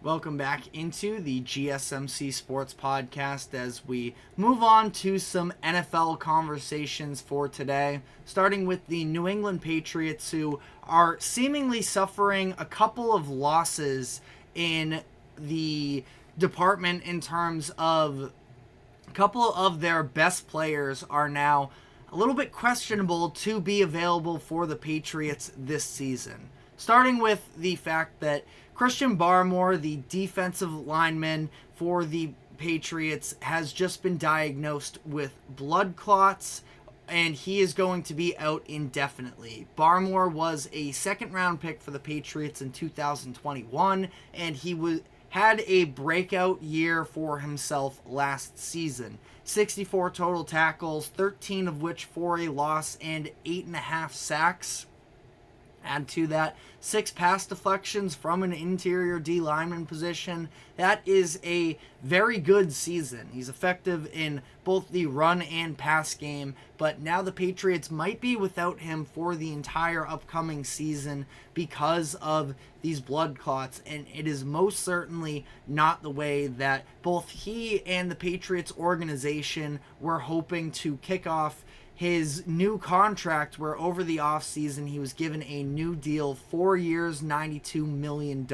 Welcome back into the GSMC Sports Podcast as we move on to some NFL conversations for today, starting with the New England Patriots, who are seemingly suffering a couple of losses in the department in terms of a couple of their best players are now a little bit questionable to be available for the Patriots this season. Starting with the fact that Christian Barmore, the defensive lineman for the Patriots, has just been diagnosed with blood clots, and he is going to be out indefinitely. Barmore was a second-round pick for the Patriots in 2021, and he had a breakout year for himself last season. 64 total tackles, 13 of which for a loss, and 8.5 sacks. Add to that 6 pass deflections from an interior D lineman position. That is a very good season. He's effective in both the run and pass game, but now the Patriots might be without him for the entire upcoming season because of these blood clots, and it is most certainly not the way that both he and the Patriots organization were hoping to kick off his new contract, where over the offseason he was given a new deal, 4 years, $92 million.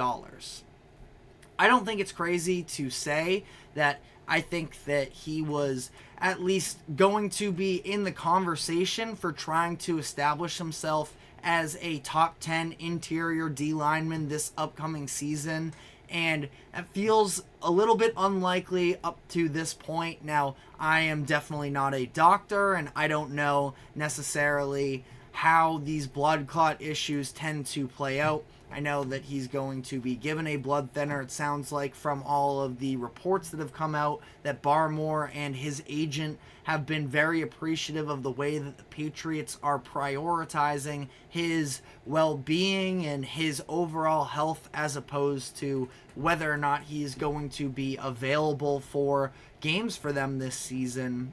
I don't think it's crazy to say that I think that he was at least going to be in the conversation for trying to establish himself as a top 10 interior D lineman this upcoming season. And it feels a little bit unlikely up to this point. Now, I am definitely not a doctor, and I don't know necessarily how these blood clot issues tend to play out. I know that he's going to be given a blood thinner. It sounds like from all of the reports that have come out that Barmore and his agent have been very appreciative of the way that the Patriots are prioritizing his well-being and his overall health, as opposed to whether or not he's going to be available for games for them this season.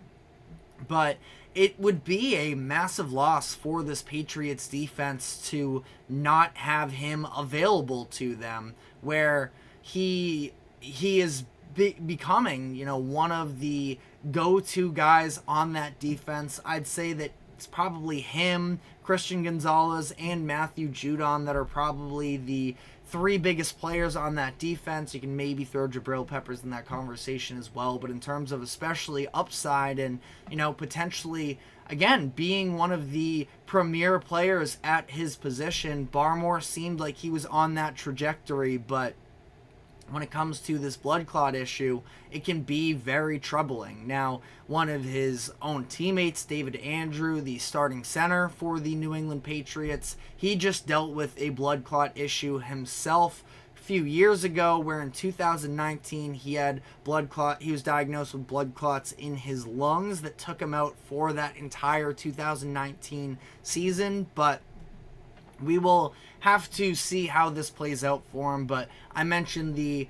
But it would be a massive loss for this Patriots defense to not have him available to them, where he is becoming, one of the go-to guys on that defense. I'd say that it's probably him, Christian Gonzalez, and Matthew Judon that are probably the 3 biggest players on that defense. You can maybe throw Jabril Peppers in that conversation as well, but in terms of especially upside and, potentially, again, being one of the premier players at his position, Barmore seemed like he was on that trajectory, but when it comes to this blood clot issue, it can be very troubling. Now, one of his own teammates, David Andrew, the starting center for the New England Patriots, he just dealt with a blood clot issue himself a few years ago, where in 2019 he was diagnosed with blood clots in his lungs that took him out for that entire 2019 season. But we will have to see how this plays out for him. But I mentioned the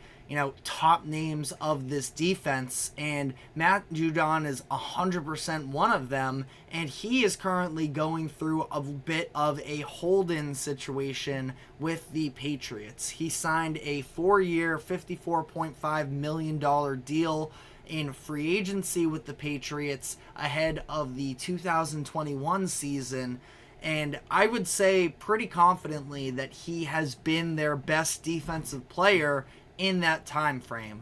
top names of this defense, and Matt Judon is 100% one of them, and he is currently going through a bit of a hold-in situation with the Patriots. He signed a 4-year, $54.5 million deal in free agency with the Patriots ahead of the 2021 season, and I would say pretty confidently that he has been their best defensive player in that time frame.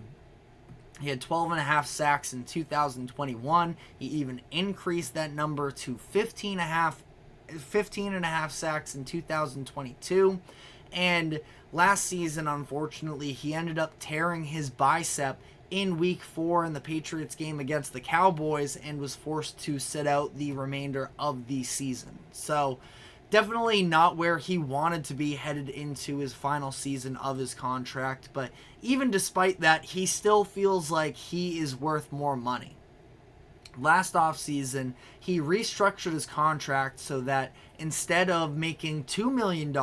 He had 12.5 sacks in 2021. He even increased that number to 15.5 sacks in 2022. And last season, unfortunately, he ended up tearing his bicep in week 4 in the Patriots game against the Cowboys and was forced to sit out the remainder of the season. So definitely not where he wanted to be headed into his final season of his contract, but even despite that, he still feels like he is worth more money. Last offseason, he restructured his contract so that instead of making $2 million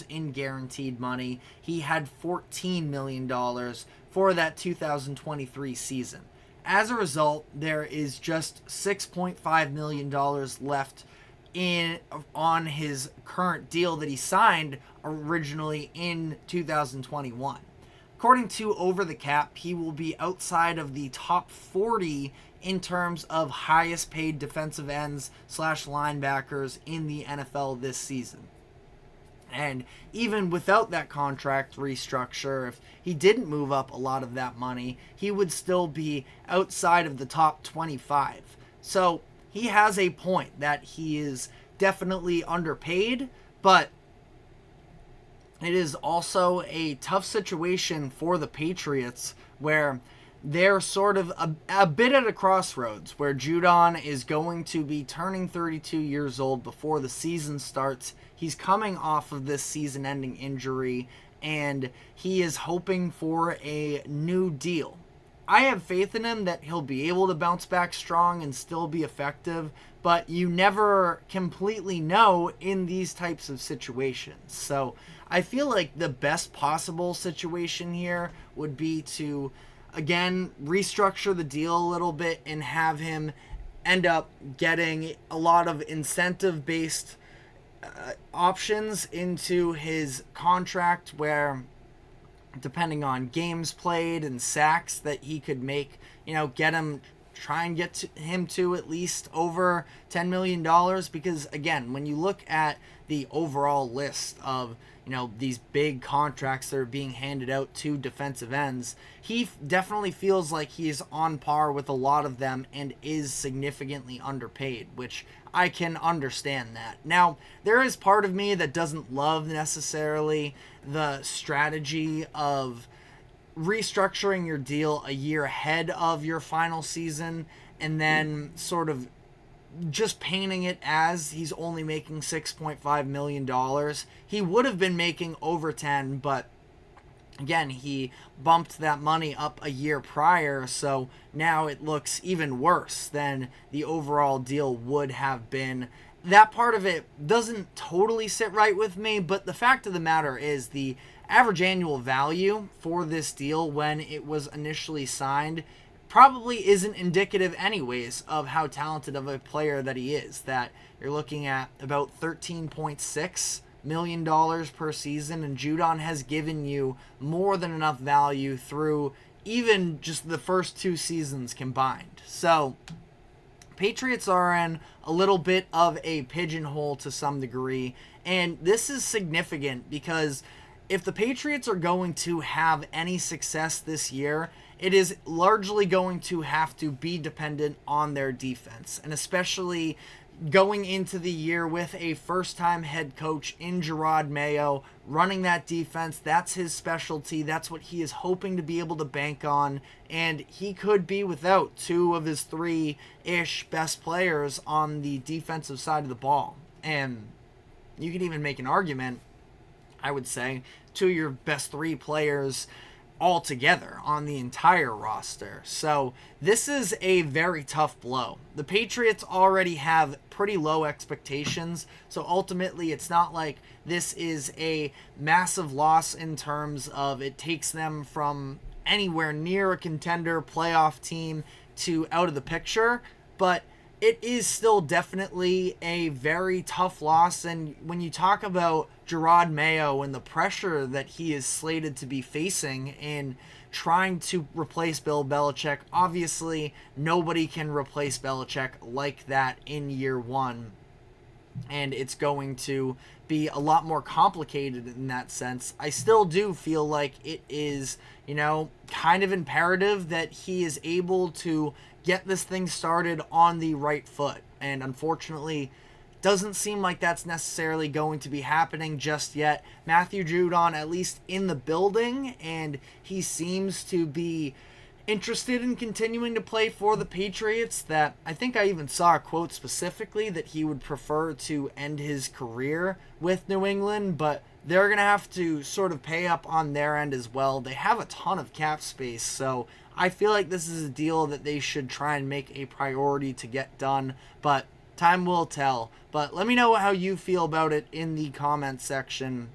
in guaranteed money, he had $14 million for that 2023 season. As a result, there is just $6.5 million left on his current deal that he signed originally in 2021. according to Over the Cap, he will be outside of the top 40 in terms of highest paid defensive ends / linebackers in the NFL this season. And even without that contract restructure, if he didn't move up a lot of that money, he would still be outside of the top 25. So he has a point that he is definitely underpaid, but it is also a tough situation for the Patriots where they're sort of a bit at a crossroads where Judon is going to be turning 32 years old before the season starts. He's coming off of this season-ending injury, and he is hoping for a new deal. I have faith in him that he'll be able to bounce back strong and still be effective, but you never completely know in these types of situations. So I feel like the best possible situation here would be to, again, restructure the deal a little bit and have him end up getting a lot of incentive-based options into his contract where, depending on games played and sacks that he could make, try and get him to at least over $10 million. Because, again, when you look at the overall list of these big contracts that are being handed out to defensive ends, he definitely feels like he is on par with a lot of them and is significantly underpaid, which I can understand that. Now, there is part of me that doesn't love necessarily the strategy of restructuring your deal a year ahead of your final season and then sort of just painting it as he's only making $6.5 million. He would have been making over 10, but again, he bumped that money up a year prior, so now it looks even worse than the overall deal would have been. That part of it doesn't totally sit right with me, but the fact of the matter is the average annual value for this deal when it was initially signed probably isn't indicative anyways of how talented of a player that he is. That you're looking at about $13.6 million per season, and Judon has given you more than enough value through even just the first 2 seasons combined. So Patriots are in a little bit of a pigeonhole to some degree, and this is significant because if the Patriots are going to have any success this year, it is largely going to have to be dependent on their defense, and especially going into the year with a first-time head coach in Jerod Mayo running that defense. That's his specialty. That's what he is hoping to be able to bank on, and he could be without 2 of his 3-ish best players on the defensive side of the ball. And you could even make an argument, I would say, 2 of your best 3 players altogether on the entire roster. So this is a very tough blow. The Patriots already have pretty low expectations, so ultimately it's not like this is a massive loss in terms of it takes them from anywhere near a contender playoff team to out of the picture, but it is still definitely a very tough loss. And when you talk about Jerod Mayo and the pressure that he is slated to be facing in trying to replace Bill Belichick, obviously nobody can replace Belichick like that in year 1. And it's going to be a lot more complicated in that sense. I still do feel like it is, kind of imperative that he is able to get this thing started on the right foot. And unfortunately, doesn't seem like that's necessarily going to be happening just yet. Matthew Judon, at least in the building, and he seems to be interested in continuing to play for the Patriots. That I think I even saw a quote specifically that he would prefer to end his career with New England, but they're going to have to sort of pay up on their end as well. They have a ton of cap space, so I feel like this is a deal that they should try and make a priority to get done, but time will tell. But let me know how you feel about it in the comments section.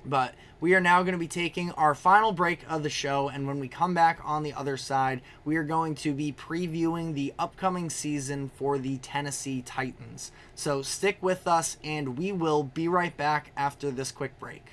But we are now going to be taking our final break of the show, and when we come back on the other side, we are going to be previewing the upcoming season for the Tennessee Titans. So stick with us, and we will be right back after this quick break.